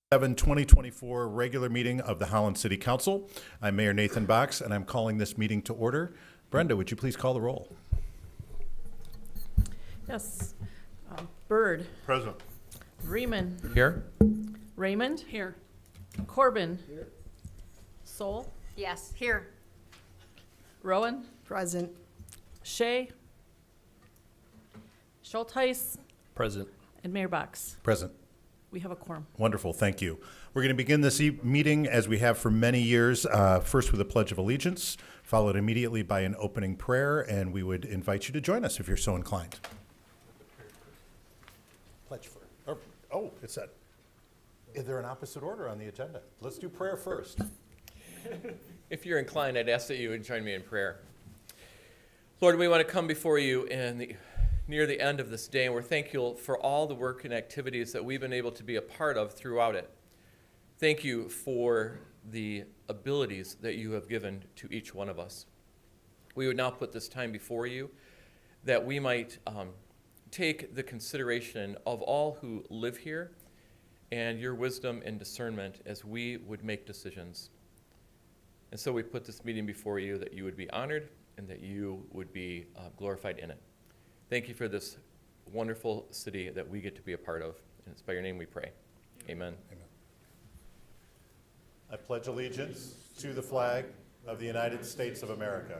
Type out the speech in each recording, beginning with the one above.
2024 regular meeting of the Holland City Council. I'm Mayor Nathan Box, and I'm calling this meeting to order. Brenda, would you please call the roll? Yes. Byrd. Present. Freeman. Here. Raymond. Here. Corbin. Here. Soul. Yes, here. Rowan. Present. Shea. Schultheis. Present. And Mayor Box. Present. We have a quorum. Wonderful, thank you. We're going to begin this meeting as we have for many years, first with a Pledge of Allegiance, followed immediately by an opening prayer, and we would invite you to join us if you're so inclined. Pledge for, it said, is there an opposite order on the agenda? Let's do prayer first. If you're inclined, I'd ask that you would join me in prayer. Lord, we want to come before you near the end of this day, and we're thankful for all the work and activities that we've been able to be a part of throughout it. Thank you for the abilities that you have given to each one of us. We would now put this time before you that we might take the consideration of all who live here and your wisdom and discernment as we would make decisions. And so we put this meeting before you that you would be honored and that you would be glorified in it. Thank you for this wonderful city that we get to be a part of. And it's by your name we pray. Amen. Amen. I pledge allegiance to the flag of the United States of America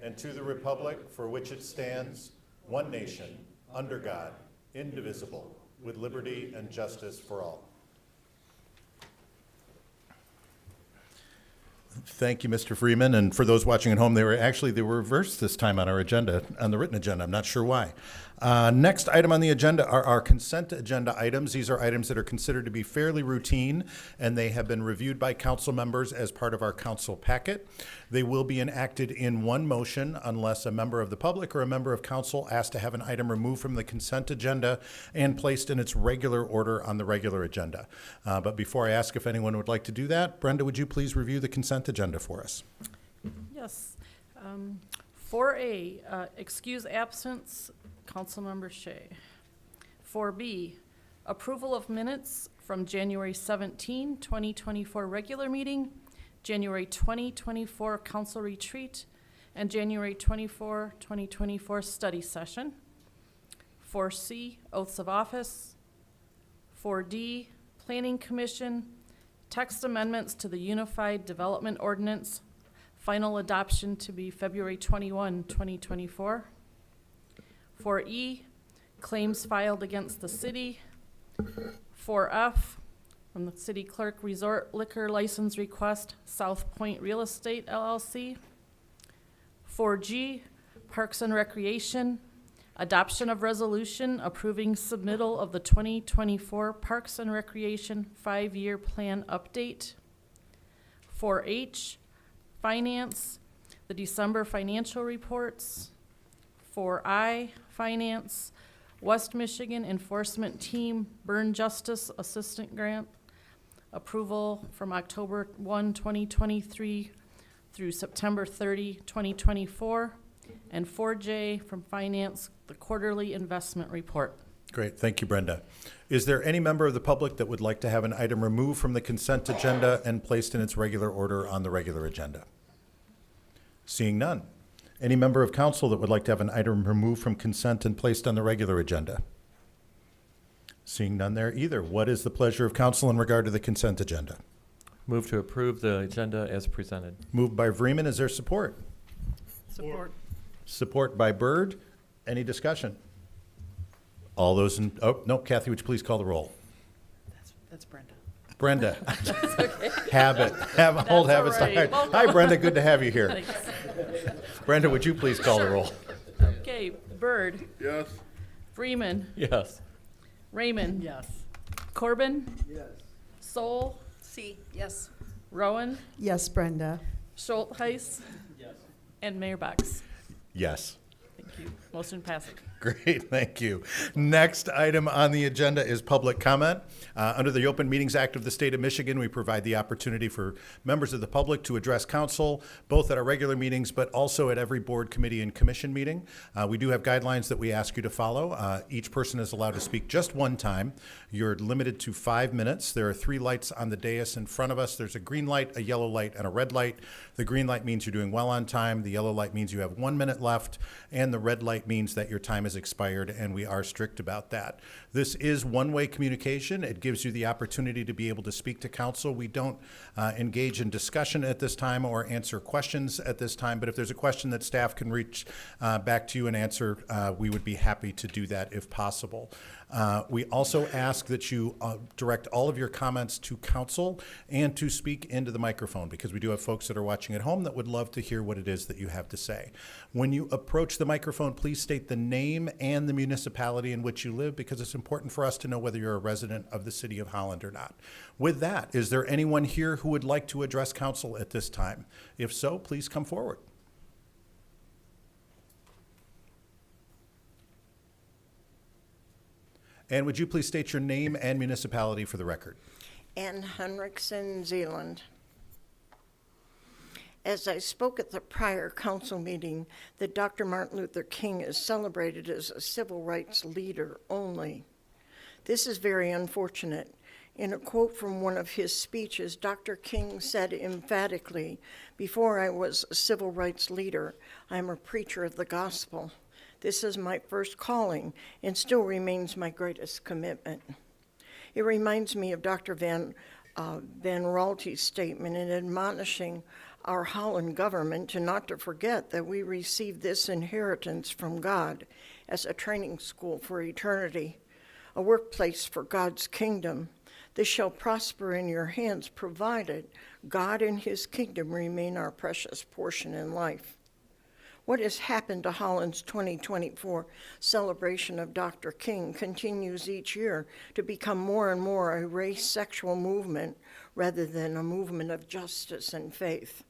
and to the republic for which it stands, one nation, under God, indivisible, with liberty and justice for all. Thank you, Mr. Freeman. And for those watching at home, they were reversed this time on our agenda, on the written agenda. I'm not sure why. Next item on the agenda are our consent agenda items. These are items that are considered to be fairly routine, and they have been reviewed by council members as part of our council packet. They will be enacted in one motion unless a member of the public or a member of council asks to have an item removed from the consent agenda and placed in its regular order on the regular agenda. But before I ask if anyone would like to do that, Brenda, would you please review the consent agenda for us? Yes. 4A, excuse absence, Councilmember Shea. 4B, approval of minutes from January 17, 2024 regular meeting, January 2024 council retreat, and January 24, 2024 study session. 4C, oaths of office. 4D, planning commission, text amendments to the Unified Development Ordinance, final adoption to be February 21, 2024. 4E, claims filed against the city. 4F, from the city clerk, resort liquor license request, South Point Real Estate LLC. 4G, Parks and Recreation, adoption of resolution approving submittal of the 2024 Parks and Recreation 5-year plan update. 4H, Finance, the December financial reports. 4I, Finance, West Michigan Enforcement Team Burn Justice Assistant Grant, approval from October 1, 2023 through September 30, 2024. And 4J from Finance, the quarterly investment report. Great, thank you, Brenda. Is there any member of the public that would like to have an item removed from the consent agenda and placed in its regular order on the regular agenda? Seeing none. Any member of council that would like to have an item removed from consent and placed on the regular agenda? Seeing none there either. What is the pleasure of council in regard to the consent agenda? Move to approve the agenda as presented. Moved by Freeman. Is there support? Support. Support by Byrd. Any discussion? All those in, Kathy, would you please call the roll? That's Brenda. Brenda. Okay. Old That's habits. all right. Welcome. Hi, Brenda. Good to have you here. Thanks. Brenda, would you please call the roll? Okay, Byrd. Yes. Freeman. Yes. Raymond. Yes. Corbin. Yes. Soul. C, yes. Rowan. Yes, Brenda. Schultheis. Yes. And Mayor Box. Yes. Thank you. Motion passes. Great, thank you. Next item on the agenda is public comment. Under the Open Meetings Act of the State of Michigan, we provide the opportunity for members of the public to address council, both at our regular meetings, but also at every board, committee, and commission meeting. We do have guidelines that we ask you to follow. Each person is allowed to speak just one time. You're limited to 5 minutes. There are 3 lights on the dais in front of us. There's a green light, a yellow light, and a red light. The green light means you're doing well on time. The yellow light means you have 1 minute left, and the red light means that your time is expired, and we are strict about that. This is one-way communication. It gives you the opportunity to be able to speak to council. We don't engage in discussion at this time or answer questions at this time, but if there's a question that staff can reach back to you and answer, we would be happy to do that if possible. We also ask that you direct all of your comments to council and to speak into the microphone, because we do have folks that are watching at home that would love to hear what it is that you have to say. When you approach the microphone, please state the name and the municipality in which you live, because it's important for us to know whether you're a resident of the city of Holland or not. With that, is there anyone here who would like to address council at this time? If so, please come forward. And would you please state your name and municipality for the record? Ann Henriksen, Zealand. As I spoke at the prior council meeting, that Dr. Martin Luther King is celebrated as a civil rights leader only. This is very unfortunate. In a quote from one of his speeches, Dr. King said emphatically, "Before I was a civil rights leader, I am a preacher of the gospel. This is my first calling and still remains my greatest commitment." It reminds me of Dr. Van Raalte's statement in admonishing our Holland government not to forget that we received this inheritance from God as a training school for eternity, a workplace for God's kingdom. This shall prosper in your hands, provided God and his kingdom remain our precious portion in life. What has happened to Holland's 2024 celebration of Dr. King continues each year to become more and more a race-sexual movement rather than a movement of justice and faith.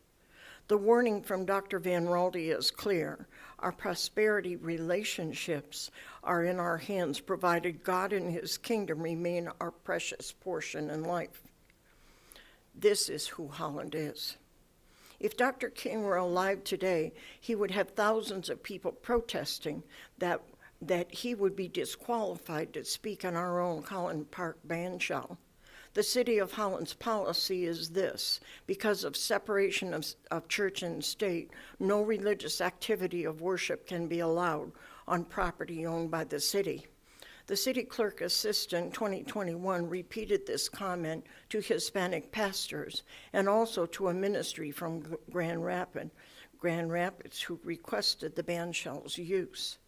The warning from Dr. Van Raalte is clear. Our prosperity relationships are in our hands, provided God and his kingdom remain our precious portion in life. This is who Holland is. If Dr. King were alive today, he would have thousands of people protesting that he would be disqualified to speak on our own Holland Park bandshell. The City of Holland's policy is this: because of separation of church and state, no religious activity of worship can be allowed on property owned by the city. The city clerk assistant 2021 repeated this comment to Hispanic pastors and also to a ministry from Grand Rapids who requested the bandshell's use.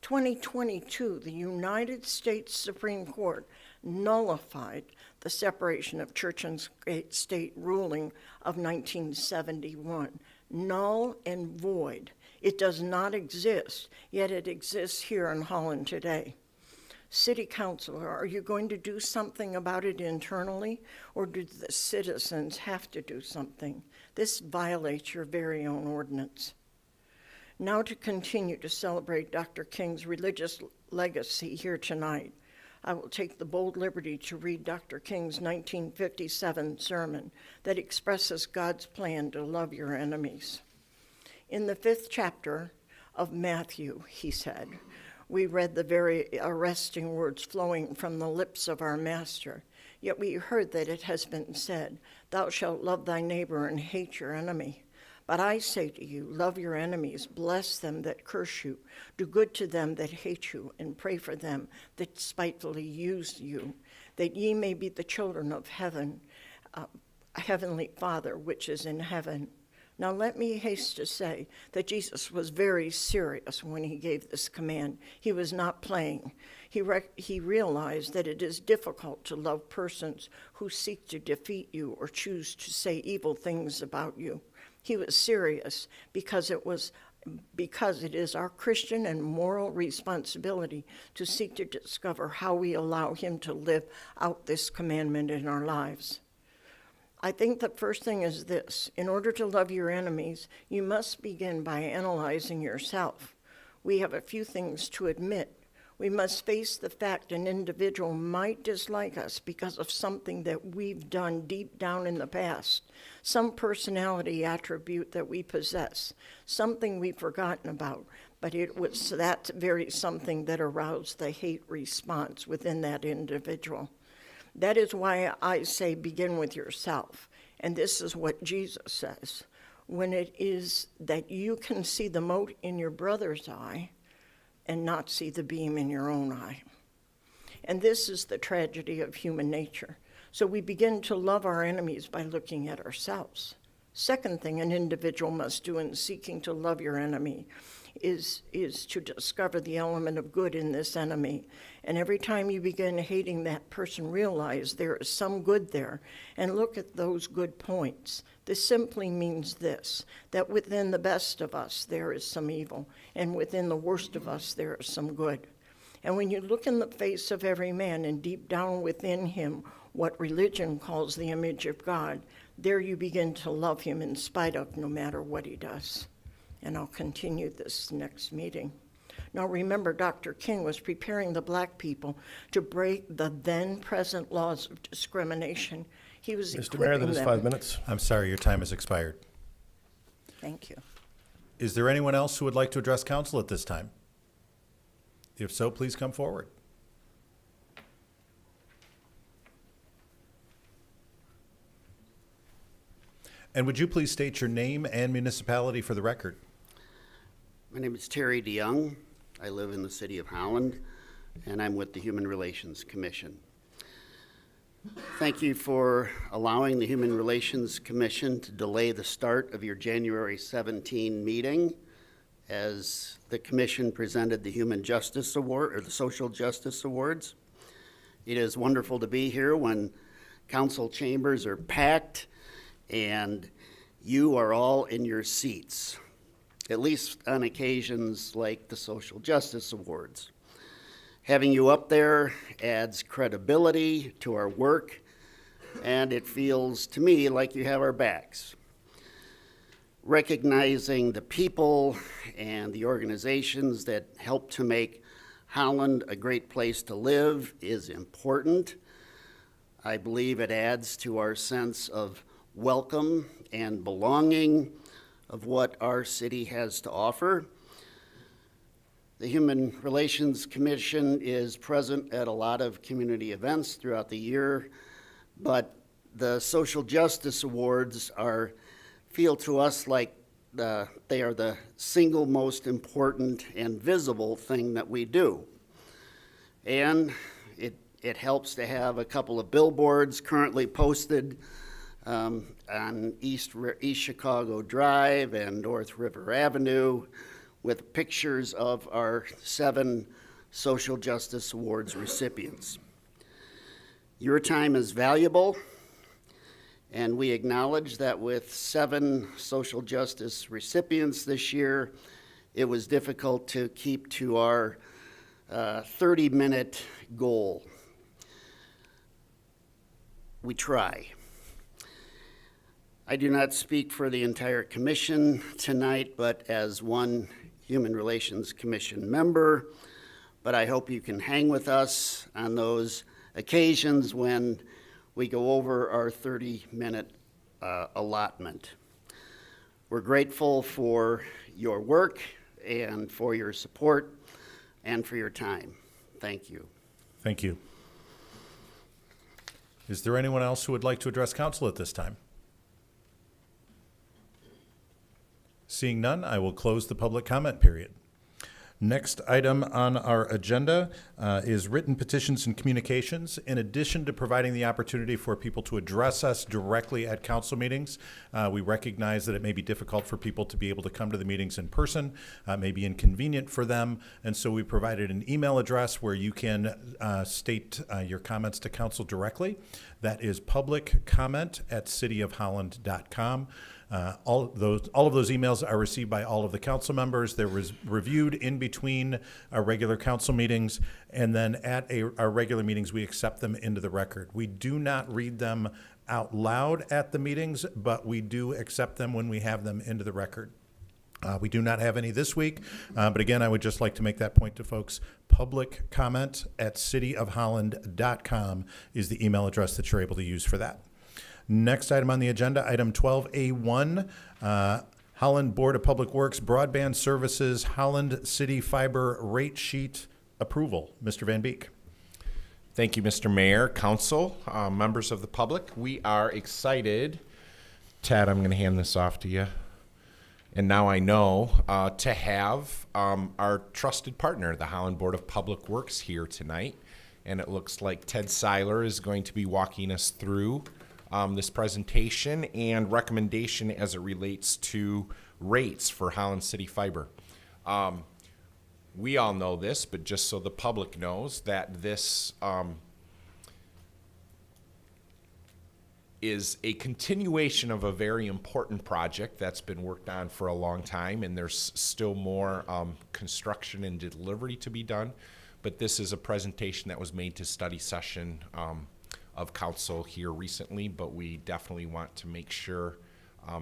2022, the United States Supreme Court nullified the separation of church and state ruling of 1971. Null and void. It does not exist, yet it exists here in Holland today. City Council, are you going to do something about it internally, or do the citizens have to do something? This violates your very own ordinance. Now to continue to celebrate Dr. King's religious legacy here tonight, I will take the bold liberty to read Dr. King's 1957 sermon that expresses God's plan to love your enemies. In the 5th chapter of Matthew, he said, we read the very arresting words flowing from the lips of our Master. Yet we heard that it has been said, "Thou shalt love thy neighbor and hate your enemy." But I say to you, love your enemies, bless them that curse you, do good to them that hate you, and pray for them that spitefully use you, that ye may be the children of heaven, Heavenly Father, which is in heaven. Now let me haste to say that Jesus was very serious when he gave this command. He was not playing. He realized that it is difficult to love persons who seek to defeat you or choose to say evil things about you. He was serious because it is our Christian and moral responsibility to seek to discover how we allow him to live out this commandment in our lives. I think the first thing is this: in order to love your enemies, you must begin by analyzing yourself. We have a few things to admit. We must face the fact an individual might dislike us because of something that we've done deep down in the past, some personality attribute that we possess, something we've forgotten about, but it was that very something that aroused the hate response within that individual. That is why I say begin with yourself, and this is what Jesus says. When it is that you can see the mote in your brother's eye, and not see the beam in your own eye. And this is the tragedy of human nature. So we begin to love our enemies by looking at ourselves. Second thing an individual must do in seeking to love your enemy is to discover the element of good in this enemy. And every time you begin hating that person, realize there is some good there and look at those good points. This simply means this, that within the best of us there is some evil, and within the worst of us there is some good. And when you look in the face of every man and deep down within him what religion calls the image of God, there you begin to love him in spite of no matter what he does. And I'll continue this next meeting. Now remember, Dr. King was preparing the black people to break the then present laws of discrimination. He was Mr. Mayor, that is them. 5 minutes. I'm sorry, your time has expired. Thank you. Is there anyone else who would like to address council at this time? If so, please come forward. And would you please state your name and municipality for the record? My name is Terry DeYoung. I live in the city of Holland, and I'm with the Human Relations Commission. Thank you for allowing the Human Relations Commission to delay the start of your January 17 meeting as the commission presented the Human Justice Award, or the Social Justice Awards. It is wonderful to be here when council chambers are packed and you are all in your seats, at least on occasions like the Social Justice Awards. Having you up there adds credibility to our work, and it feels to me like you have our backs. Recognizing the people and the organizations that help to make Holland a great place to live is important. I believe it adds to our sense of welcome and belonging of what our city has to offer. The Human Relations Commission is present at a lot of community events throughout the year, but the Social Justice Awards feel to us like they are the single most important and visible thing that we do. And it helps to have a couple of billboards currently posted on East Chicago Drive and North River Avenue with pictures of our 7 Social Justice Awards recipients. Your time is valuable, and we acknowledge that with 7 social justice recipients this year, it was difficult to keep to our 30-minute goal. We try. I do not speak for the entire commission tonight, but as one Human Relations Commission member, but I hope you can hang with us on those occasions when we go over our 30-minute allotment. We're grateful for your work and for your support and for your time. Thank you. Thank you. Is there anyone else who would like to address council at this time? Seeing none, I will close the public comment period. Next item on our agenda is written petitions and communications. In addition to providing the opportunity for people to address us directly at council meetings, we recognize that it may be difficult for people to be able to come to the meetings in person, may be inconvenient for them, and so we provided an email address where you can state your comments to council directly. That is publiccomment@cityofholland.com. All of those emails are received by all of the council members. They're reviewed in between our regular council meetings, and then at our regular meetings, we accept them into the record. We do not read them out loud at the meetings, but we do accept them when we have them into the record. We do not have any this week, but again, I would just like to make that point to folks. Public comment at cityofholland.com is the email address that you're able to use for that. Next item on the agenda, item 12A1, Holland Board of Public Works Broadband Services Holland City Fiber Rate Sheet Approval. Mr. Van Beek. Thank you, Mr. Mayor, Council, members of the public. We are excited. Ted, I'm going to hand this off to you. And now I know to have our trusted partner, the Holland Board of Public Works, here tonight. And it looks like Ted Seiler is going to be walking us through this presentation and recommendation as it relates to rates for Holland City Fiber. We all know this, but just so the public knows that this is a continuation of a very important project that's been worked on for a long time, and there's still more construction and delivery to be done. But this is a presentation that was made to study session of council here recently, but we definitely want to make sure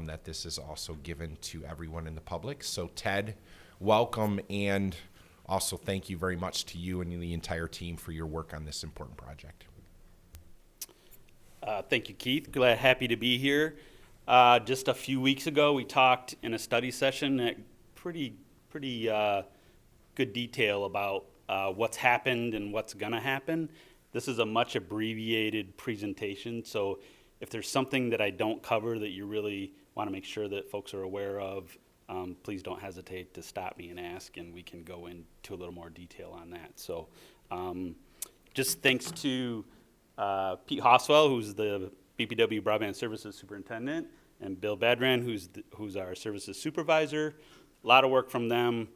that this is also given to everyone in the public. So Ted, welcome, and also thank you very much to you and the entire team for your work on this important project. Thank you, Keith. Happy to be here. Just a few weeks ago, we talked in a study session at pretty good detail about what's happened and what's going to happen. This is a much abbreviated presentation, so if there's something that I don't cover that you really want to make sure that folks are aware of, please don't hesitate to stop me and ask, and we can go into a little more detail on that. So just thanks to Pete Hoswell, who's the BPW Broadband Services Superintendent, and Bill Badran, who's our Services Supervisor. A lot of work from them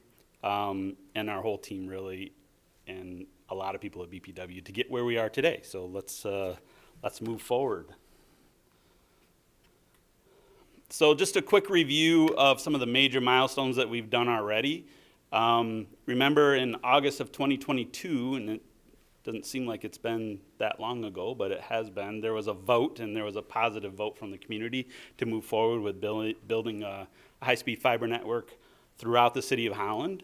and our whole team, really, and a lot of people at BPW to get where we are today. So let's move forward. So just a quick review of some of the major milestones that we've done already. Remember in August of 2022, and it doesn't seem like it's been that long ago, but it has been, there was a vote, and there was a positive vote from the community to move forward with building a high-speed fiber network throughout the city of Holland.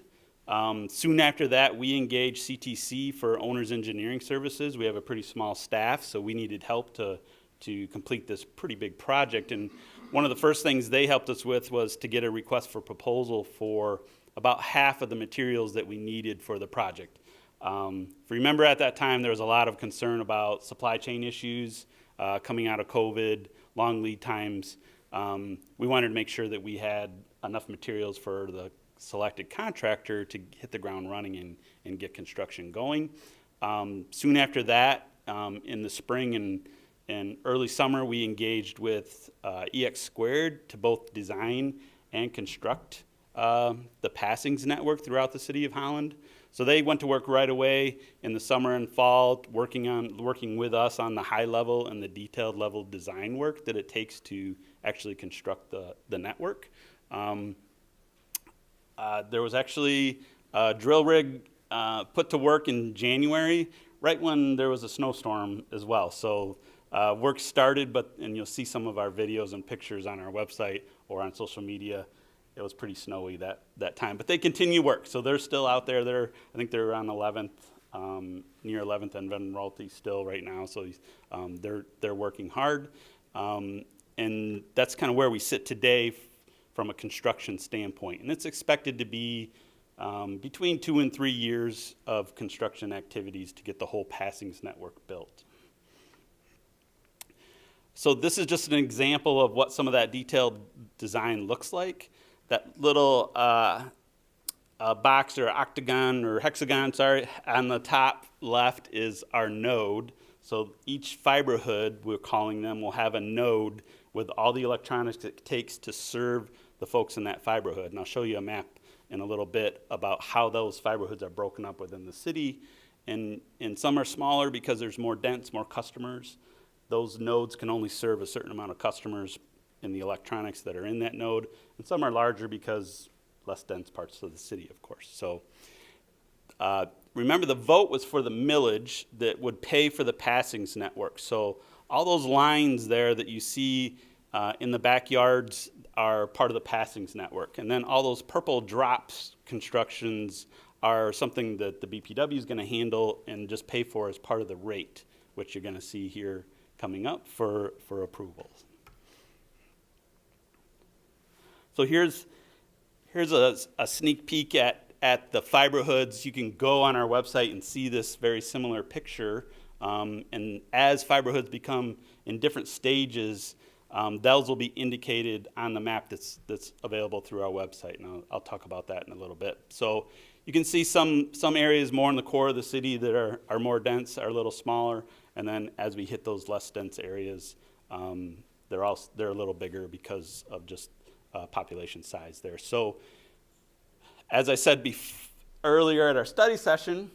Soon after that, we engaged CTC for owner's engineering services. We have a pretty small staff, so we needed help to complete this pretty big project. And one of the first things they helped us with was to get a request for proposal for about half of the materials that we needed for the project. If you remember at that time, there was a lot of concern about supply chain issues coming out of COVID, long lead times. We wanted to make sure that we had enough materials for the selected contractor to hit the ground running and get construction going. Soon after that, in the spring and early summer, we engaged with EX Squared to both design and construct the passings network throughout the city of Holland. So they went to work right away in the summer and fall, working with us on the high level and the detailed level design work that it takes to actually construct the network. There was actually a drill rig put to work in January, right when there was a snowstorm as well. So work started, and you'll see some of our videos and pictures on our website or on social media. It was pretty snowy that time, but they continue work. So they're still out there. I think they're on 11th, near 11th and Van Rolte still right now. So they're working hard, and that's kind of where we sit today from a construction standpoint. And it's expected to be between 2 and 3 years of construction activities to get the whole passings network built. So this is just an example of what some of that detailed design looks like. That little box or octagon or hexagon, on the top left is our node. So each fiber hood, we're calling them, will have a node with all the electronics it takes to serve the folks in that fiber hood. And I'll show you a map in a little bit about how those fiber hoods are broken up within the city. And some are smaller because there's more dense, more customers. Those nodes can only serve a certain amount of customers in the electronics that are in that node. And some are larger because less dense parts of the city, of course. So remember, the vote was for the millage that would pay for the passings network. So all those lines there that you see in the backyards are part of the passings network. And then all those purple drops constructions are something that the BPW is going to handle and just pay for as part of the rate, which you're going to see here coming up for approvals. So here's a sneak peek at the fiber hoods. You can go on our website and see this very similar picture. And as fiber hoods become in different stages, those will be indicated on the map that's available through our website. And I'll talk about that in a little bit. So you can see some areas more in the core of the city that are more dense, are a little smaller. And then as we hit those less dense areas, they're a little bigger because of just population size there. So as I said earlier at our study session,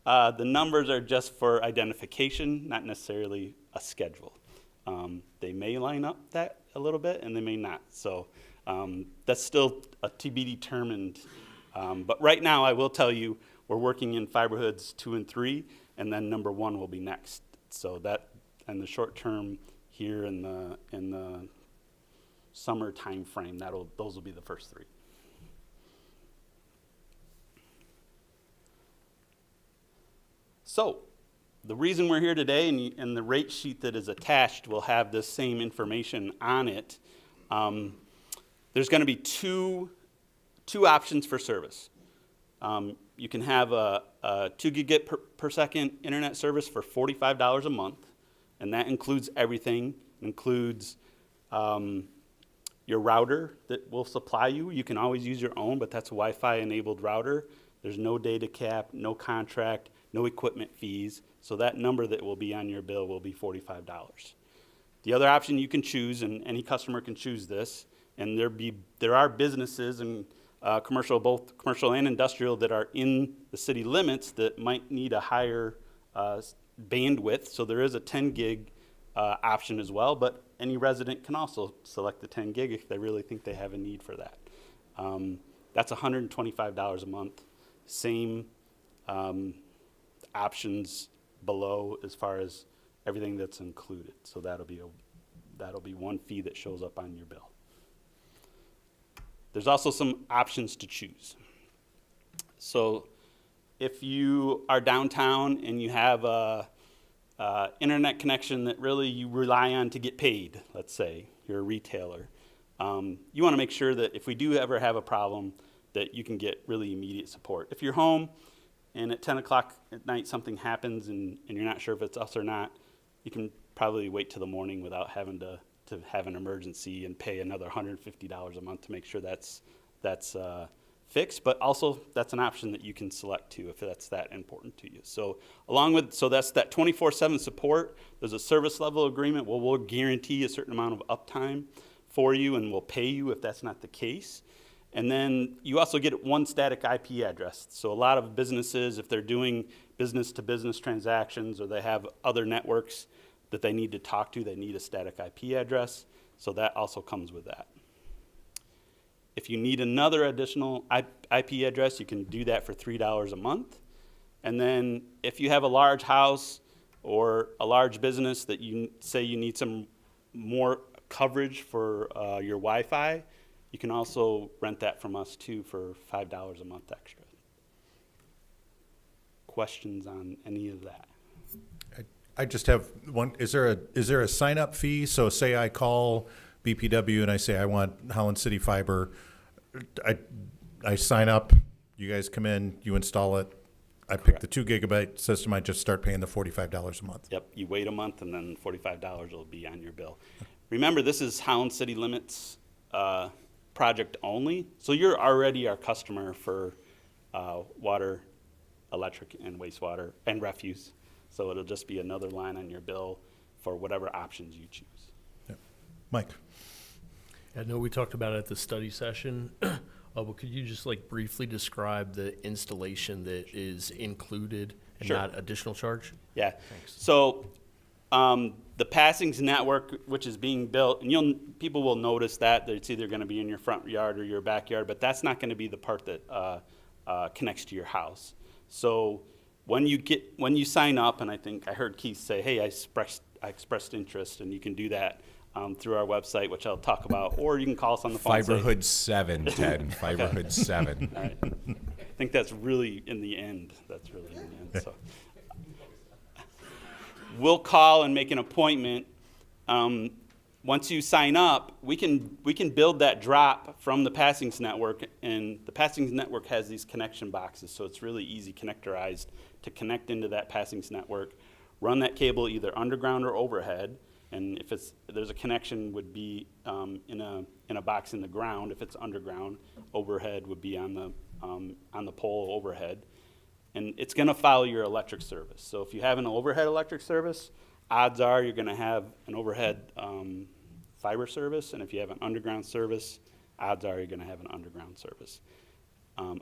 the numbers are just for identification, not necessarily a schedule. They may line up that a little bit, and they may not. So that's still to be determined. But right now, I will tell you, we're working in fiber hoods 2 and 3, and then number 1 will be next. So that, in the short term here in the summer time frame, those will be the first 3. So the reason we're here today, and the rate sheet that is attached will have this same information on it. There's going to be two options for service. You can have a 2 gigabit per second internet service for $45 a month, and that includes everything. It includes your router that will supply you. You can always use your own, but that's a Wi-Fi enabled router. There's no data cap, no contract, no equipment fees. So that number that will be on your bill will be $45. The other option you can choose, and any customer can choose this, and there are businesses and both commercial and industrial, that are in the city limits that might need a higher bandwidth. So there is a 10 gig option as well, but any resident can also select the 10 gig if they really think they have a need for that. That's $125 a month. Same options below as far as everything that's included. So that'll be one fee that shows up on your bill. There's also some options to choose. So if you are downtown and you have a internet connection that really you rely on to get paid, let's say you're a retailer, you want to make sure that if we do ever have a problem, that you can get really immediate support. If you're home and at 10 o'clock at night something happens and you're not sure if it's us or not, you can probably wait till the morning without having to have an emergency and pay another $150 a month to make sure that's fixed. But also that's an option that you can select too if that's that important to you. So that's that 24/7 support. There's a service level agreement where we'll guarantee a certain amount of uptime for you, and we'll pay you if that's not the case. And then you also get one static IP address. So a lot of businesses, if they're doing business-to-business transactions or they have other networks that they need to talk to, they need a static IP address. So that also comes with that. If you need another additional IP address, you can do that for $3 a month. And then if you have a large house or a large business that you say you need some more coverage for your Wi-Fi, you can also rent that from us too for $5 a month extra. Questions on any of that? I just have one. Is there a sign up fee? So say I call BPW and I say I want Holland City Fiber. I sign up. You guys come in. You install it. I pick Correct. the 2 gigabyte system. I just start paying the $45 a month. Yep, you wait a month and then $45 will be on your bill. Remember, this is Holland City Limits project only. So you're already our customer for water, electric, and wastewater, and refuse. So it'll just be another line on your bill for whatever options you choose. Yeah. Mike. I know we talked about it at the study session, but could you just like briefly describe the installation that is included and Sure. not additional charge? Yeah. So the passings network, which is being built, and people will notice that it's either going to be in your front yard or your backyard, but that's not going to be the part that connects to your house. So when you sign up, and I think I heard Keith say, "Hey, I expressed interest," and you can do that through our website, which I'll talk about, or you can call us on the phone. and say- Fiberhood 7, Ted. Fiberhood 7. All right. I think that's really in the end. That's really in the end. So we'll call and make an appointment. Once you sign up, we can build that drop from the Passings network, and the Passings network has these connection boxes, so it's really easy connectorized to connect into that Passings network. Run that cable either underground or overhead, and if there's a connection would be in a box in the ground. If it's underground, overhead would be on the pole overhead, and it's going to follow your electric service. So if you have an overhead electric service, odds are you're going to have an overhead fiber service, and if you have an underground service, odds are you're going to have an underground service.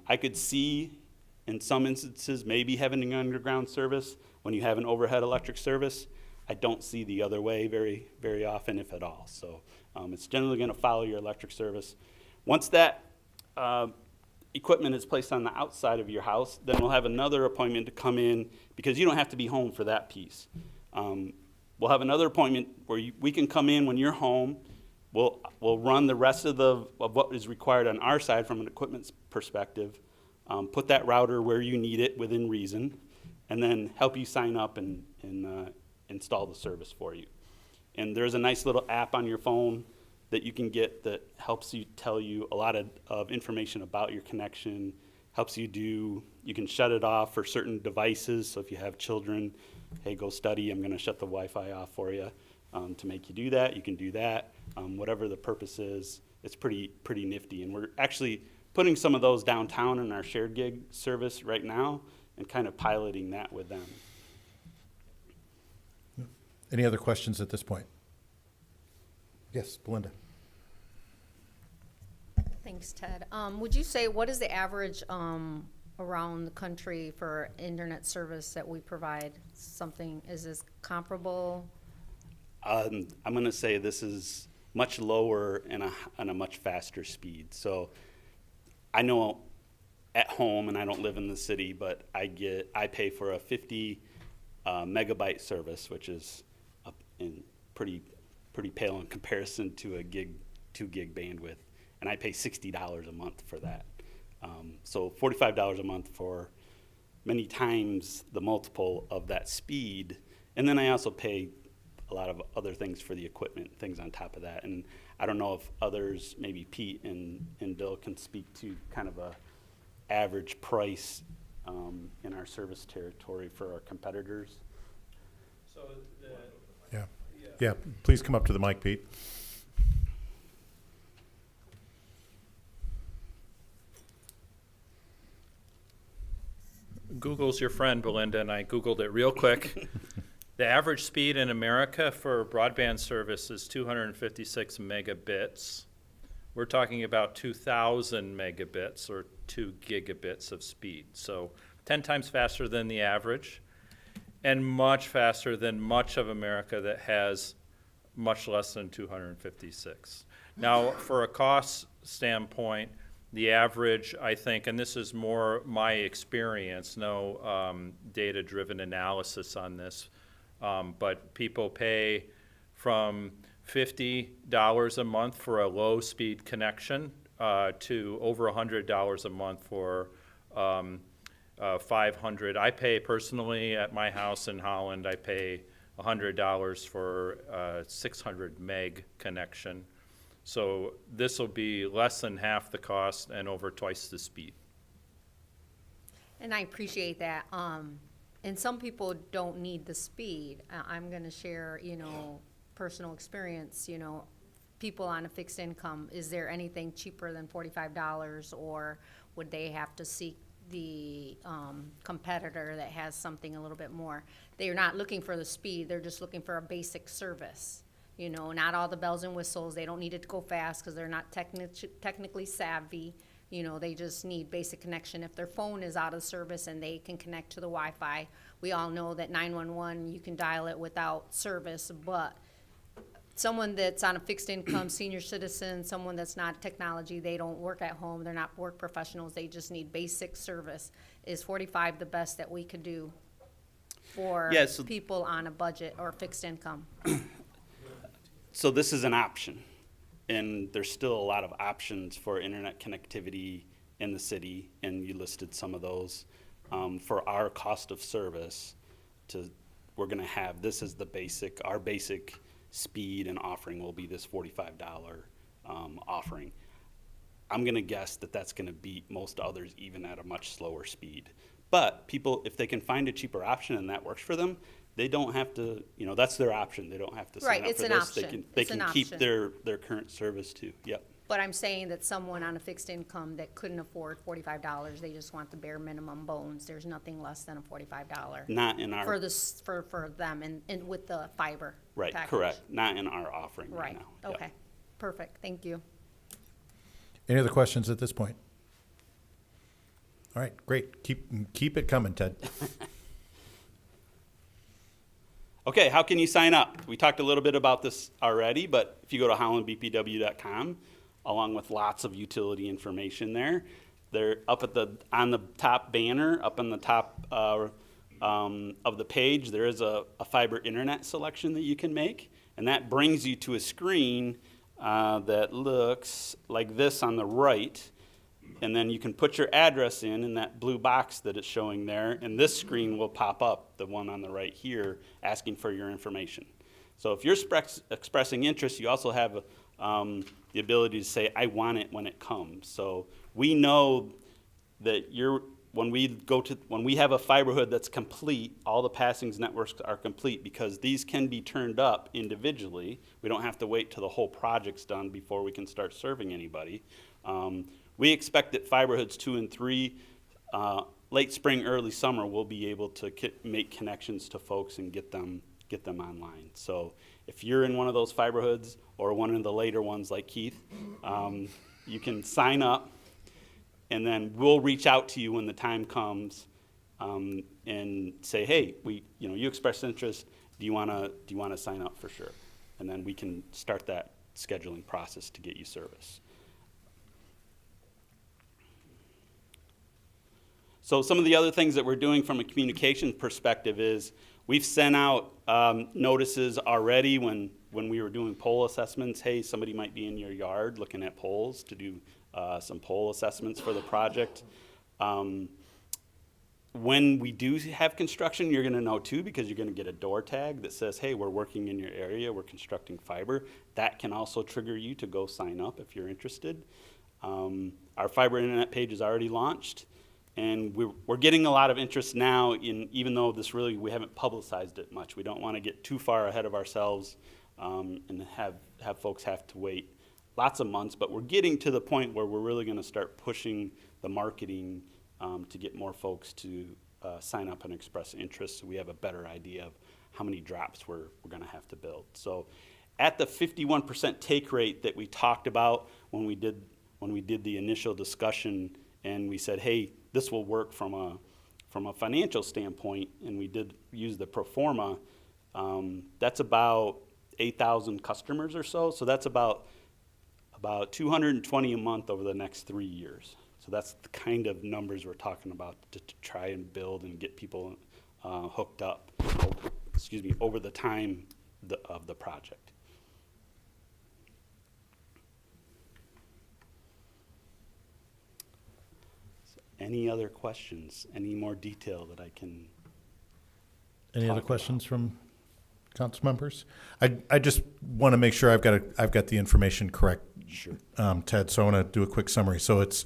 I could see in some instances maybe having an underground service when you have an overhead electric service. I don't see the other way very, very often, if at all. So it's generally going to follow your electric service. Once that equipment is placed on the outside of your house, then we'll have another appointment to come in, because you don't have to be home for that piece. We'll have another appointment where we can come in when you're home. We'll run the rest of what is required on our side from an equipment perspective, put that router where you need it within reason, and then help you sign up and install the service for you. And there's a nice little app on your phone that you can get that helps you tell you a lot of information about your connection, you can shut it off for certain devices. So if you have children, hey, go study, I'm going to shut the Wi-Fi off for you. To make you do that, you can do that. Whatever the purpose is, it's pretty nifty. And we're actually putting some of those downtown in our shared gig service right now and kind of piloting that with them. Any other questions at this point? Yes, Belinda. Thanks, Ted. Would you say, what is the average around the country for internet service that we provide? Is this comparable? I'm going to say this is much lower and a much faster speed. So I know at home, and I don't live in the city, but I pay for a 50 megabyte service, which is pretty pale in comparison to a 2 gig bandwidth, and I pay $60 a month for that. So $45 a month for many times the multiple of that speed, and then I also pay a lot of other things for the equipment, things on top of that. And I don't know if others, maybe Pete and Bill, can speak to kind of a average price in our service territory for our competitors. So Yeah, please come up to the mic, Pete. Google's your friend, Belinda, and I Googled it real quick. The average speed in America for broadband service is 256 megabits. We're talking about 2,000 megabits or 2 gigabits of speed. So 10 times faster than the average and much faster than much of America that has much less than 256. Now, for a cost standpoint, the average, I think, and this is more my experience, no data-driven analysis on this, but people pay from $50 a month for a low-speed connection to over $100 a month for 500. I pay personally at my house in Holland, I pay $100 for a 600 meg connection. So this will be less than half the cost and over twice the speed. And I appreciate that. And some people don't need the speed. I'm going to share, personal experience, people on a fixed income. Is there anything cheaper than $45, or would they have to seek the competitor that has something a little bit more? They're not looking for the speed. They're just looking for a basic service. Not all the bells and whistles. They don't need it to go fast because they're not technically savvy. They just need basic connection. If their phone is out of service and they can connect to the Wi-Fi, we all know that 911, you can dial it without service, but someone that's on a fixed income, senior citizen, someone that's not technology, they don't work at home, they're not work professionals, they just need basic service. Is 45 the best that we could do for people on a budget or fixed income? So this is an option, and there's still a lot of options for internet connectivity in the city, and you listed some of those. For our cost of service, we're gonna have, this is our basic speed and offering will be this $45 offering. I'm gonna guess that that's gonna beat most others even at a much slower speed. But people, if they can find a cheaper option and that works for them, they don't have to, that's their option. They don't have to sign Right, up it's for an this. option. They It's can an keep option. their current service too. Yep. But I'm saying that someone on a fixed income that couldn't afford $45, they just want the bare minimum bones, there's nothing less than a $45 Not in for our, this, for them and with the fiber right, package. correct. Not in our offering right Right, now. Yep. okay, perfect, thank you. Any other questions at this point? All right, great. Keep it coming, Ted. Okay, how can you sign up? We talked a little bit about this already, but if you go to hollandbpw.com, along with lots of utility information there, they're up on the top banner, up on the top of the page, there is a fiber internet selection that you can make, and that brings you to a screen that looks like this on the right, and then you can put your address in that blue box that it's showing there, and this screen will pop up, the one on the right here, asking for your information. So if you're expressing interest, you also have the ability to say, I want it when it comes. So we know that when we have a fiber hood that's complete, all the passings networks are complete because these can be turned up individually. We don't have to wait till the whole project's done before we can start serving anybody. We expect that fiber hoods 2 and 3, late spring, early summer, we'll be able to make connections to folks and get them online. So if you're in one of those fiber hoods or one of the later ones like Keith, you can sign up, and then we'll reach out to you when the time comes and say, hey, you expressed interest. Do you want to sign up for sure? And then we can start that scheduling process to get you service. So some of the other things that we're doing from a communication perspective is we've sent out notices already when we were doing pole assessments. Hey, somebody might be in your yard looking at poles to do some pole assessments for the project. When we do have construction, you're going to know too, because you're going to get a door tag that says, hey, we're working in your area, we're constructing fiber. That can also trigger you to go sign up if you're interested. Our fiber internet page is already launched. And we're getting a lot of interest now, even though we haven't publicized it much. We don't want to get too far ahead of ourselves and have folks have to wait lots of months. But we're getting to the point where we're really going to start pushing the marketing to get more folks to sign up and express interest, so we have a better idea of how many drops we're going to have to build. So at the 51% take rate that we talked about when we did the initial discussion, and we said, hey, this will work from a financial standpoint, and we did use the pro forma, that's about 8,000 customers or so. So that's about 220 a month over the next 3 years. So that's the kind of numbers we're talking about to try and build and get people hooked up, over the time of the project. Any other questions? Any more detail that I can? Any other questions from council members? I just want to make sure I've got the information correct. Sure. Ted, so I want to do a quick summary. So it's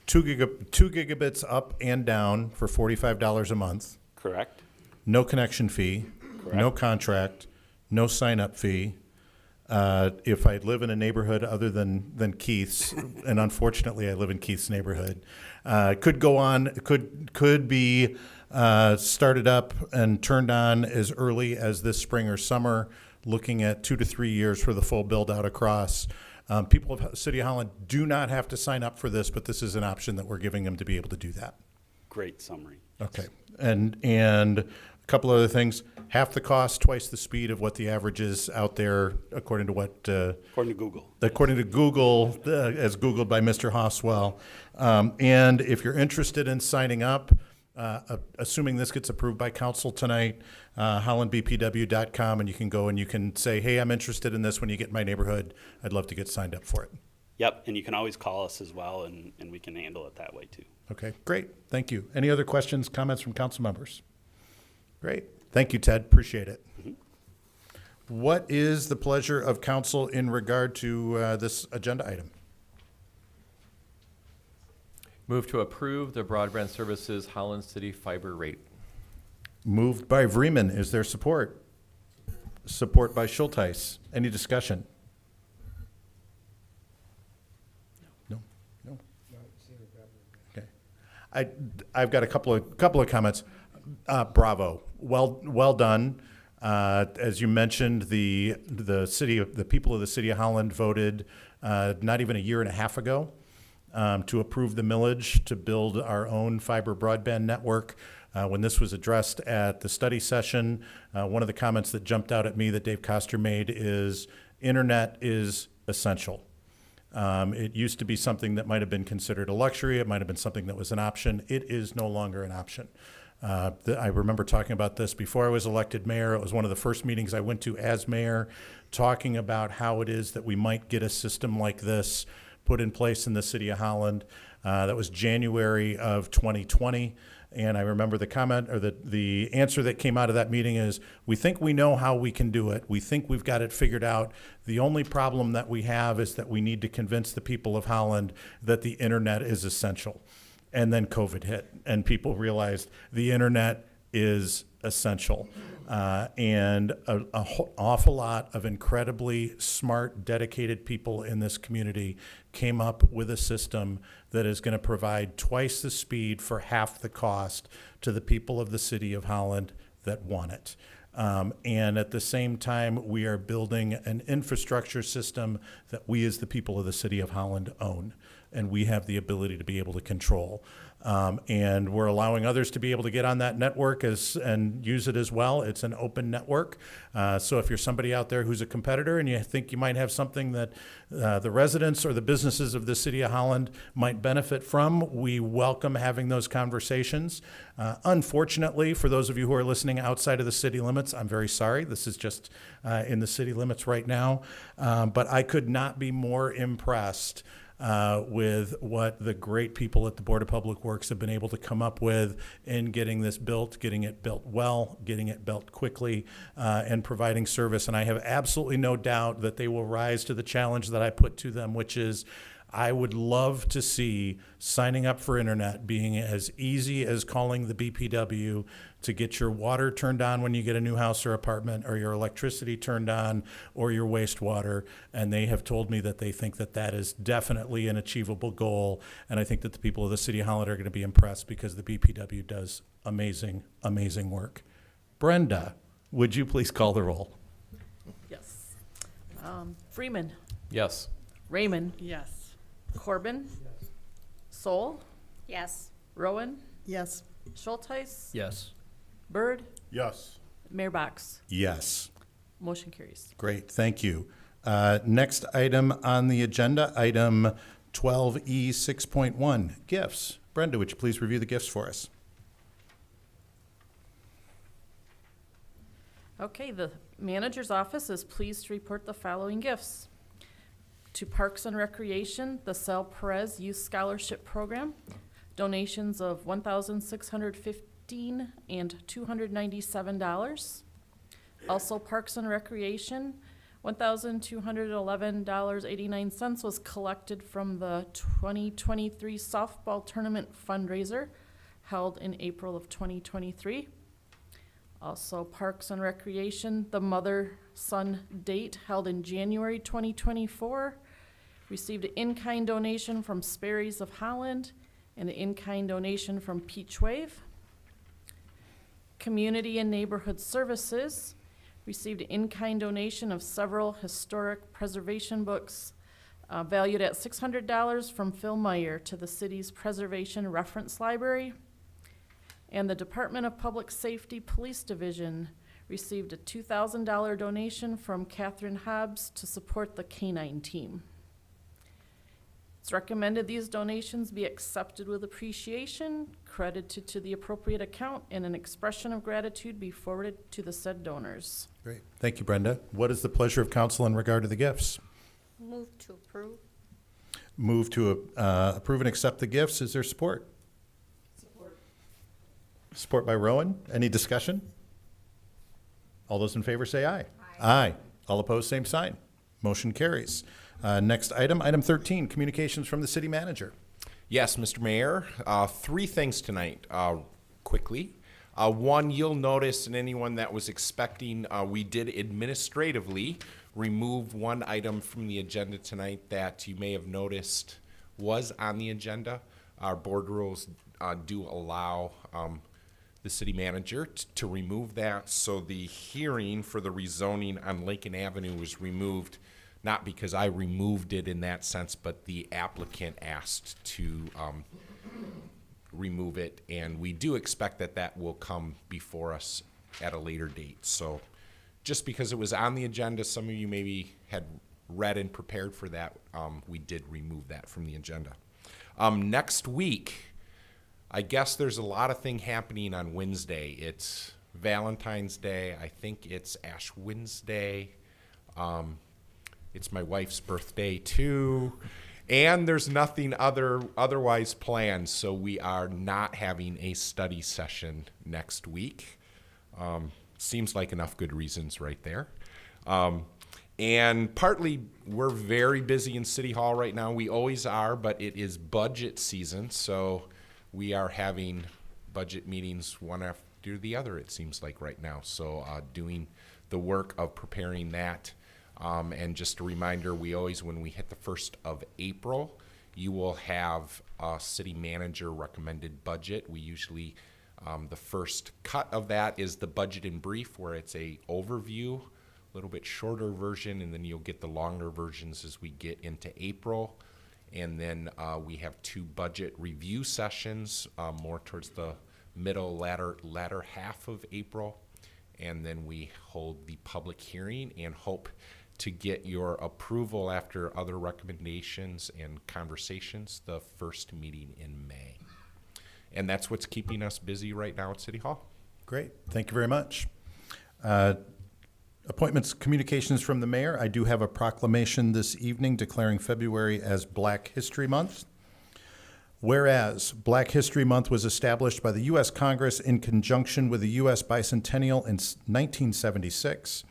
2 gigabits up and down for $45 a month. Correct. No connection fee. Correct. No contract. No sign-up fee. If I live in a neighborhood other than Keith's, and unfortunately I live in Keith's neighborhood, could go on, could be started up and turned on as early as this spring or summer, looking at 2 to 3 years for the full build out across. People of City of Holland do not have to sign up for this, but this is an option that we're giving them to be able to do that. Great summary. Okay, and a couple other things. Half the cost, twice the speed of what the average is out there, according to what? According to Google. According to Google, as Googled by Mr. Hoswell. And if you're interested in signing up, assuming this gets approved by council tonight, hollandbpw.com, and you can go and you can say, hey, I'm interested in this when you get in my neighborhood. I'd love to get signed up for it. Yep, and you can always call us as well, and we can handle it that way too. Okay, great. Thank you. Any other questions, comments from council members? Great. Thank you, Ted. Appreciate it. What is the pleasure of council in regard to this agenda item? Move to approve the Broadband Services Holland City fiber rate. Moved by Vreeman. Is there support? Support by Schulteis. Any discussion? No? No? Okay. I've got a couple of comments. Bravo. Well done. As you mentioned, the people of the city of Holland voted not even a year and a half ago to approve the millage to build our own fiber broadband network. When this was addressed at the study session, one of the comments that jumped out at me that Dave Koster made is internet is essential. It used to be something that might have been considered a luxury. It might have been something that was an option. It is no longer an option. I remember talking about this before I was elected mayor. It was one of the first meetings I went to as mayor, talking about how it is that we might get a system like this put in place in the city of Holland. That was January of 2020. And I remember the comment or the answer that came out of that meeting is, we think we know how we can do it. We think we've got it figured out. The only problem that we have is that we need to convince the people of Holland that the internet is essential. And then COVID hit, and people realized the internet is essential. And an awful lot of incredibly smart, dedicated people in this community came up with a system that is going to provide twice the speed for half the cost to the people of the city of Holland that want it. And at the same time, we are building an infrastructure system that we as the people of the city of Holland own, and we have the ability to be able to control. And we're allowing others to be able to get on that network and use it as well. It's an open network. So if you're somebody out there who's a competitor and you think you might have something that the residents or the businesses of the city of Holland might benefit from, we welcome having those conversations. Unfortunately, for those of you who are listening outside of the city limits, I'm very sorry. This is just in the city limits right now. But I could not be more impressed with what the great people at the Board of Public Works have been able to come up with in getting this built, getting it built well, getting it built quickly, and providing service. And I have absolutely no doubt that they will rise to the challenge that I put to them, which is I would love to see signing up for internet being as easy as calling the BPW to get your water turned on when you get a new house or apartment, or your electricity turned on, or your wastewater. And they have told me that they think that that is definitely an achievable goal. And I think that the people of the city of Holland are going to be impressed because the BPW does amazing, amazing work. Brenda, would you please call the roll? Yes. Freeman. Yes. Raymond. Yes. Corbin. Soul. Yes. Rowan. Yes. Schulteis. Yes. Bird. Yes. Mayor Box. Yes. Motion carries. Great, thank you. Next item on the agenda, item 12E 6.1, gifts. Brenda, would you please review the gifts for us? Okay, the manager's office is pleased to report the following gifts. To Parks and Recreation, the Sal Perez Youth Scholarship Program, donations of $1,615 and $297. Also, Parks and Recreation, $1,211.89 was collected from the 2023 softball tournament fundraiser held in April of 2023. Also, Parks and Recreation, the mother-son date held in January 2024, received an in-kind donation from Sperry's of Holland and an in-kind donation from Peach Wave. Community and Neighborhood Services received an in-kind donation of several historic preservation books valued at $600 from Phil Meyer to the city's Preservation Reference Library. And the Department of Public Safety Police Division received a $2,000 donation from Catherine Hobbs to support the canine team. It's recommended these donations be accepted with appreciation, credited to the appropriate account, and an expression of gratitude be forwarded to the said donors. Great. Thank you, Brenda. What is the pleasure of council in regard to the gifts? Move to approve. Move to approve and accept the gifts. Is there support? Support by Rowan. Any discussion? All those in favor say aye. Aye. All opposed, same sign. Motion carries. Next item, item 13, communications from the city manager. Yes, Mr. Mayor, 3 things tonight, quickly. One, you'll notice, and anyone that was expecting, we did administratively remove one item from the agenda tonight that you may have noticed was on the agenda. Our board rules do allow the city manager to remove that, so the hearing for the rezoning on Lincoln Avenue was removed, not because I removed it in that sense, but the applicant asked to remove it, and we do expect that that will come before us at a later date. So just because it was on the agenda, some of you maybe had read and prepared for that, we did remove that from the agenda. Next week, I guess there's a lot of thing happening on Wednesday. It's Valentine's Day. I think it's Ash Wednesday. It's my wife's birthday too. And there's nothing otherwise planned, so we are not having a study session next week. Seems like enough good reasons right there. And partly, we're very busy in City Hall right now. We always are, but it is budget season, so we are having budget meetings one after the other, it seems like right now. So doing the work of preparing that. And just a reminder, we always, when we hit the 1st of April, you will have a city manager recommended budget. We usually, the first cut of that is the budget in brief, where it's a overview, a little bit shorter version, and then you'll get the longer versions as we get into April. And then we have 2 budget review sessions, more towards the middle, latter half of April. And then we hold the public hearing and hope to get your approval after other recommendations and conversations the first meeting in May. And that's what's keeping us busy right now at City Hall. Great. Thank you very much. Appointments, communications from the mayor. I do have a proclamation this evening declaring February as Black History Month. Whereas Black History Month was established by the U.S. Congress in conjunction with the U.S. Bicentennial in 1976,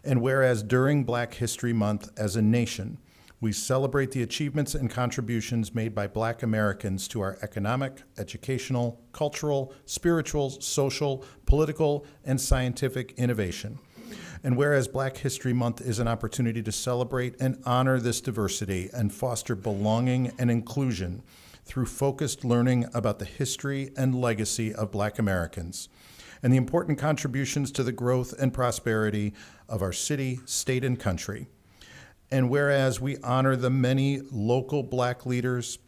and whereas during Black History Month as a nation, we celebrate the achievements and contributions made by Black Americans to our economic, educational, cultural, spiritual, social, political, and scientific innovation. And whereas Black History Month is an opportunity to celebrate and honor this diversity and foster belonging and inclusion through focused learning about the history and legacy of Black Americans and the important contributions to the growth and prosperity of our city, state, and country. And whereas we honor the many local Black leaders,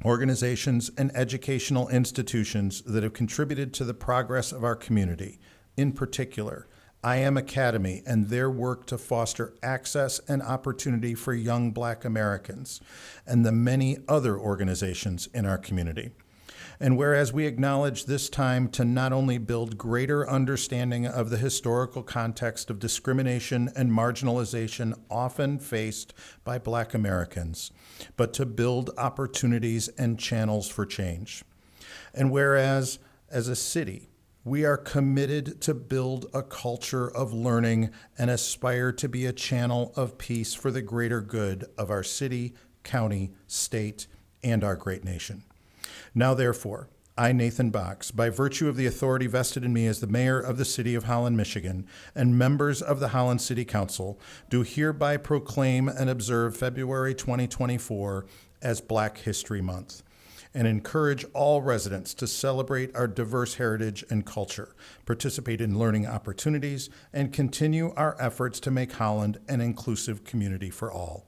organizations, and educational institutions that have contributed to the progress of our community, in particular, I Am Academy and their work to foster access and opportunity for young Black Americans, and the many other organizations in our community. And whereas we acknowledge this time to not only build greater understanding of the historical context of discrimination and marginalization often faced by Black Americans, but to build opportunities and channels for change. And whereas, as a city, we are committed to build a culture of learning and aspire to be a channel of peace for the greater good of our city, county, state, and our great nation. Now, therefore, I, Nathan Box, by virtue of the authority vested in me as the mayor of the city of Holland, Michigan, and members of the Holland City Council, do hereby proclaim and observe February 2024 as Black History Month, and encourage all residents to celebrate our diverse heritage and culture, participate in learning opportunities, and continue our efforts to make Holland an inclusive community for all.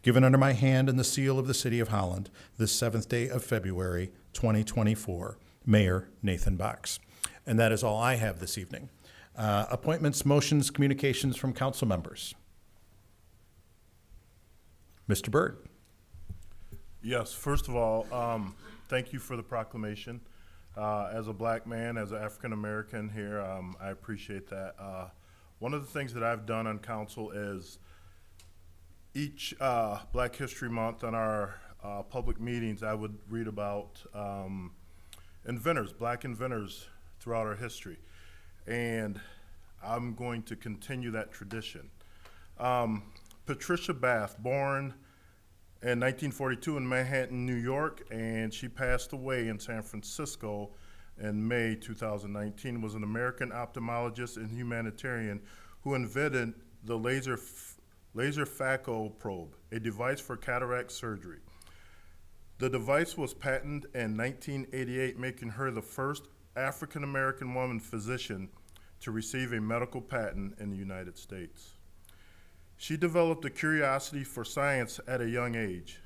Given under my hand and the seal of the City of Holland, this 7th day of February, 2024, Mayor Nathan Box. And that is all I have this evening. Appointments, motions, communications from council members. Mr. Byrd. Yes, first of all, thank you for the proclamation. As a black man, as an African American here, I appreciate that. One of the things that I've done on council is each Black History Month on our public meetings, I would read about inventors, black inventors throughout our history. And I'm going to continue that tradition. Patricia Bath, born in 1942 in Manhattan, New York, and she passed away in San Francisco in May 2019, was an American ophthalmologist and humanitarian who invented the laser phaco probe, a device for cataract surgery. The device was patented in 1988, making her the first African-American woman physician to receive a medical patent in the United States. She developed a curiosity for science at a young age.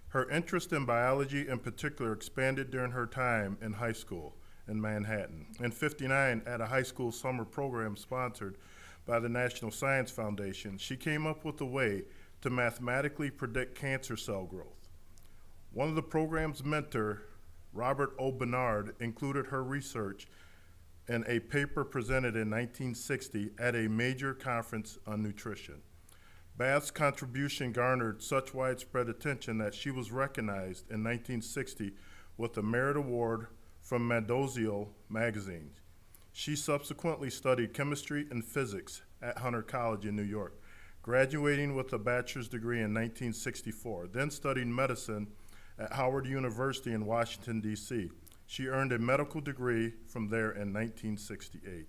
Her interest in biology in particular expanded during her time in high school in Manhattan. In '59, at a high school summer program sponsored by the National Science Foundation, she came up with a way to mathematically predict cancer cell growth. One of the program's mentor, Robert O. Bernard, included her research in a paper presented in 1960 at a major conference on nutrition. Bath's contribution garnered such widespread attention that she was recognized in 1960 with a Merit Award from Mendoza magazine. She subsequently studied chemistry and physics at Hunter College in New York, graduating with a bachelor's degree in 1964, then studied medicine at Howard University in Washington, D.C. She earned a medical degree from there in 1968.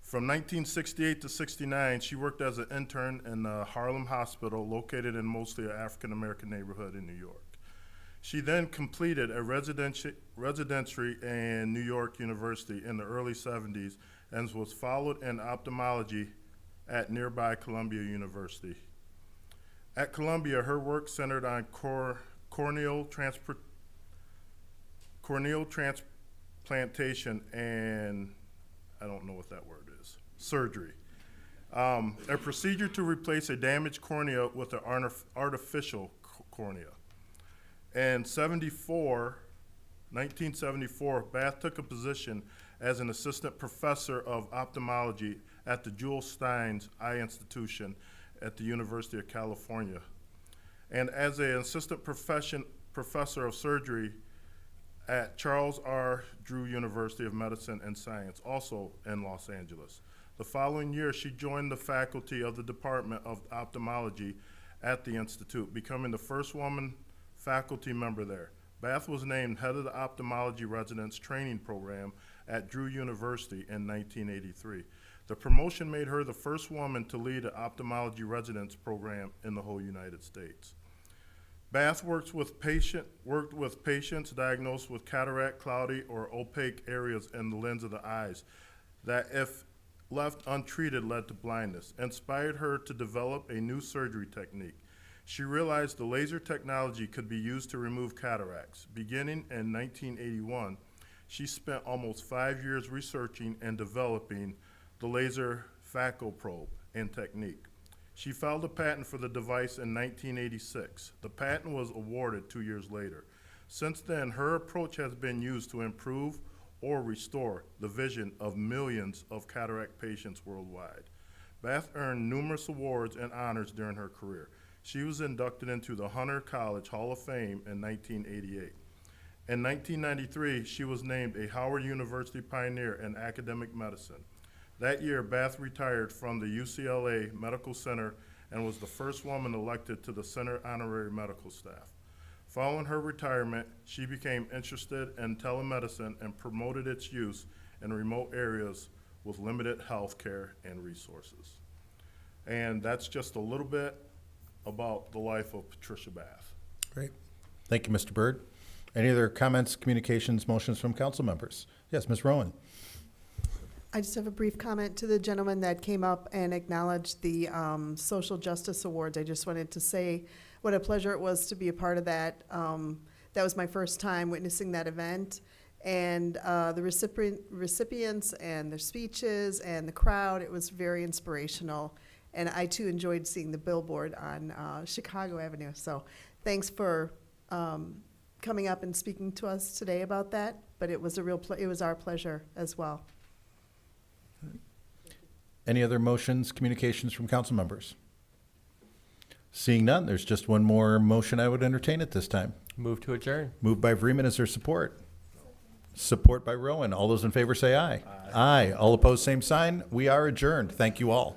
From 1968 to '69, she worked as an intern in the Harlem Hospital, located in mostly an African-American neighborhood in New York. She then completed a residency in New York University in the early '70s and was followed in ophthalmology at nearby Columbia University. At Columbia, her work centered on corneal transplantation and I don't know what that word is, surgery. A procedure to replace a damaged cornea with an artificial cornea. In 1974, Bath took a position as an assistant professor of ophthalmology at the Jules Steins Eye Institution at the University of California, and as an assistant professor of surgery at Charles R. Drew University of Medicine and Science, also in Los Angeles. The following year, she joined the faculty of the Department of Ophthalmology at the Institute, becoming the first woman faculty member there. Bath was named head of the Ophthalmology Residence Training Program at Drew University in 1983. The promotion made her the first woman to lead an ophthalmology residence program in the whole United States. Bath worked with patients diagnosed with cataract, cloudy, or opaque areas in the lens of the eyes that, if left untreated, led to blindness, inspired her to develop a new surgery technique. She realized the laser technology could be used to remove cataracts. Beginning in 1981, she spent almost 5 years researching and developing the laser phaco probe and technique. She filed a patent for the device in 1986. The patent was awarded 2 years later. Since then, her approach has been used to improve or restore the vision of millions of cataract patients worldwide. Bath earned numerous awards and honors during her career. She was inducted into the Hunter College Hall of Fame in 1988. In 1993, she was named a Howard University Pioneer in Academic Medicine. That year, Bath retired from the UCLA Medical Center and was the first woman elected to the center honorary medical staff. Following her retirement, she became interested in telemedicine and promoted its use in remote areas with limited health care and resources. And that's just a little bit about the life of Patricia Bath. Great. Thank you, Mr. Byrd. Any other comments, communications, motions from council members? Yes, Ms. Rowan. I just have a brief comment to the gentleman that came up and acknowledged the Social Justice Awards. I just wanted to say what a pleasure it was to be a part of that. That was my first time witnessing that event. And the recipients and their speeches and the crowd, it was very inspirational. And I, too, enjoyed seeing the billboard on Chicago Avenue. So thanks for coming up and speaking to us today about that, but it was it was our pleasure as well. Any other motions, communications from council members? Seeing none, there's just one more motion I would entertain at this time. Move to adjourn. Moved by Vreeman, is there support? Support by Rowan. All those in favor say aye. Aye. All opposed, same sign. We are adjourned. Thank you all.